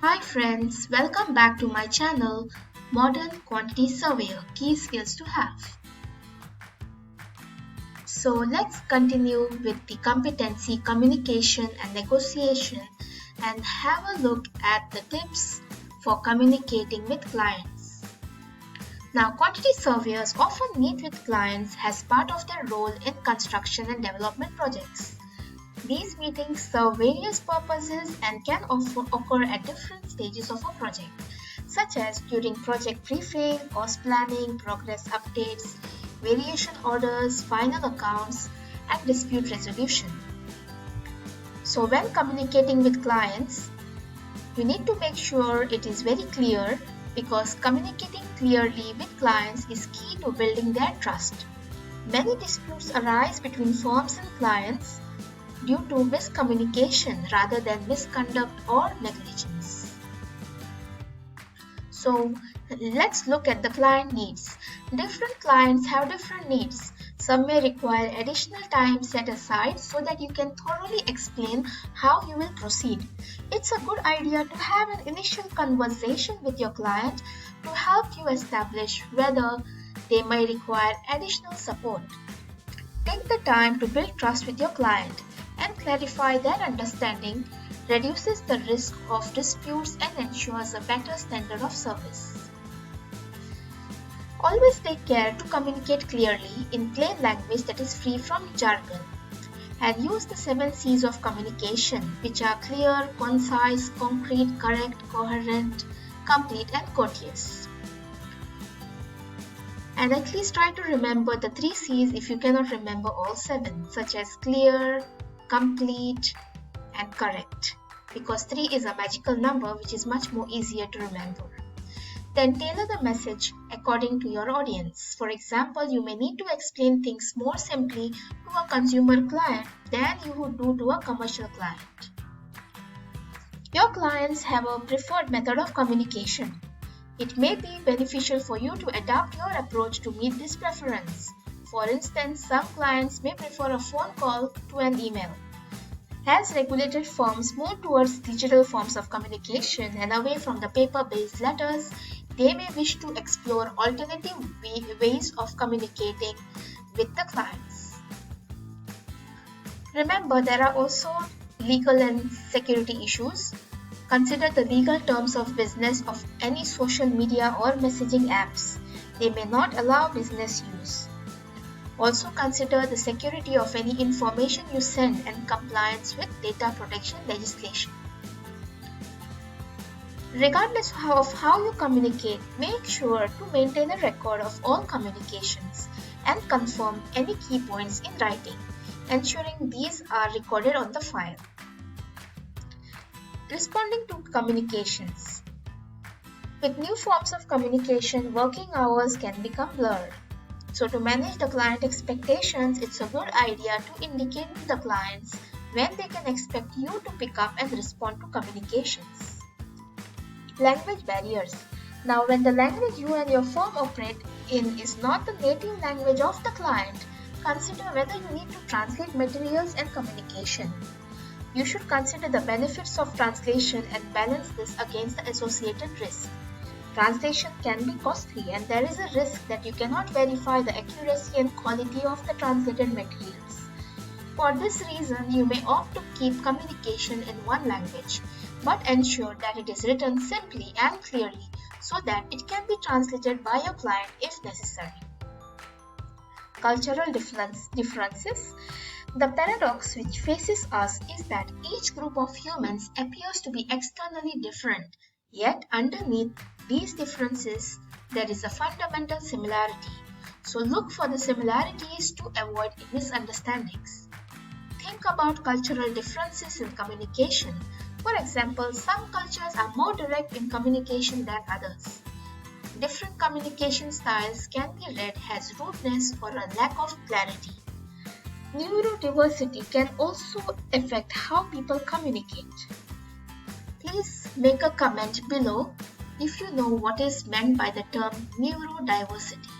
Hi friends, welcome back to my channel Modern Quantity Surveyor Key Skills to Have. So let's continue with the competency, communication and negotiation and have a look at the tips for communicating with clients. Now, quantity surveyors often meet with clients as part of their role in construction and development projects. These meetings serve various purposes and can often occur at different stages of a project, such as during project briefing, cost planning, progress updates, variation orders, final accounts, and dispute resolution. So when communicating with clients, you need to make sure it is very clear because communicating clearly with clients is key to building their trust. Many disputes arise between firms and clients due to miscommunication rather than misconduct or negligence. So let's look at the client needs. Different clients have different needs. Some may require additional time set aside so that you can thoroughly explain how you will proceed. It's a good idea to have an initial conversation with your client to help you establish whether they may require additional support. Take the time to build trust with your client and clarify their understanding reduces the risk of disputes and ensures a better standard of service. Always take care to communicate clearly in plain language that is free from jargon and use the 7 C's of communication, which are clear, concise, concrete, correct, coherent, complete and courteous. And at least try to remember the 3 C's if you cannot remember all 7, such as clear, complete and correct, because 3 is a magical number which is much more easier to remember. Then tailor the message according to your audience. For example, you may need to explain things more simply to a consumer client than you would do to a commercial client. Your clients have a preferred method of communication. It may be beneficial for you to adapt your approach to meet this preference. For instance, some clients may prefer a phone call to an email. As regulated firms move towards digital forms of communication and away from the paper-based letters, they may wish to explore alternative ways of communicating with the clients. Remember, there are also legal and security issues. Consider the legal terms of business of any social media or messaging apps. They may not allow business use. Also consider the security of any information you send and compliance with data protection legislation. Regardless of how you communicate, make sure to maintain a record of all communications and confirm any key points in writing, ensuring these are recorded on the file. Responding to communications. With new forms of communication, working hours can become blurred. So to manage the client expectations, it's a good idea to indicate to the clients when they can expect you to pick up and respond to communications. Language barriers. Now, when the language you and your firm operate in is not the native language of the client, consider whether you need to translate materials and communication. You should consider the benefits of translation and balance this against the associated risk. Translation can be costly and there is a risk that you cannot verify the accuracy and quality of the translated materials. For this reason, you may opt to keep communication in one language, but ensure that it is written simply and clearly so that it can be translated by your client if necessary. Cultural differences. The paradox which faces us is that each group of humans appears to be externally different, yet underneath these differences there is a fundamental similarity. So look for the similarities to avoid misunderstandings. Think about cultural differences in communication. For example, some cultures are more direct in communication than others. Different communication styles can be read as rudeness or a lack of clarity. Neurodiversity can also affect how people communicate. Please make a comment below if you know what is meant by the term neurodiversity.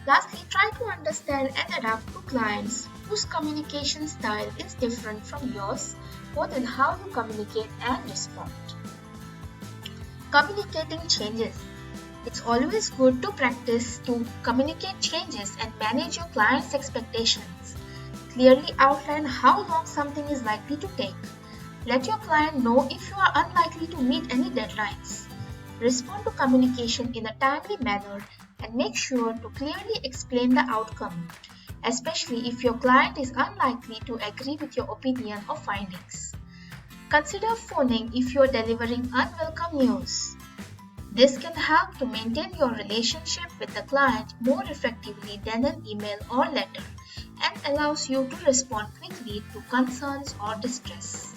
Lastly, try to understand and adapt to clients whose communication style is different from yours, both in how you communicate and respond. Communicating changes. It's always good to practice to communicate changes and manage your client's expectations. Clearly outline how long something is likely to take. Let your client know if you are unlikely to meet any deadlines. Respond to communication in a timely manner and make sure to clearly explain the outcome, especially if your client is unlikely to agree with your opinion or findings. Consider phoning if you are delivering unwelcome news. This can help to maintain your relationship with the client more effectively than an email or letter and allows you to respond quickly to concerns or distress.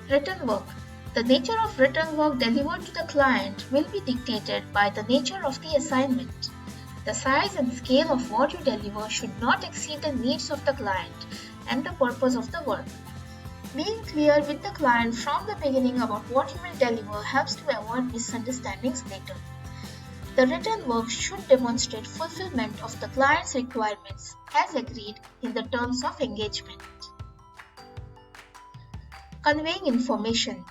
Written work. The nature of written work delivered to the client will be dictated by the nature of the assignment. The size and scale of what you deliver should not exceed the needs of the client and the purpose of the work. Being clear with the client from the beginning about what you will deliver helps to avoid misunderstandings later. The written work should demonstrate fulfillment of the client's requirements as agreed in the terms of engagement. Conveying information.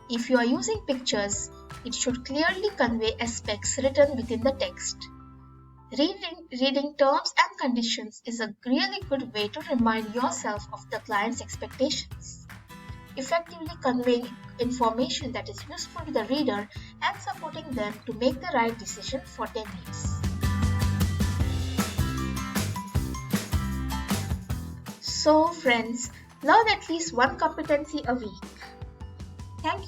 If you are using pictures, it should clearly convey aspects written within the text. Reading terms and conditions is a really good way to remind yourself of the client's expectations. Effectively conveying information that is useful to the reader and supporting them to make the right decision for their needs. So friends, learn at least one competency a week. Thank you.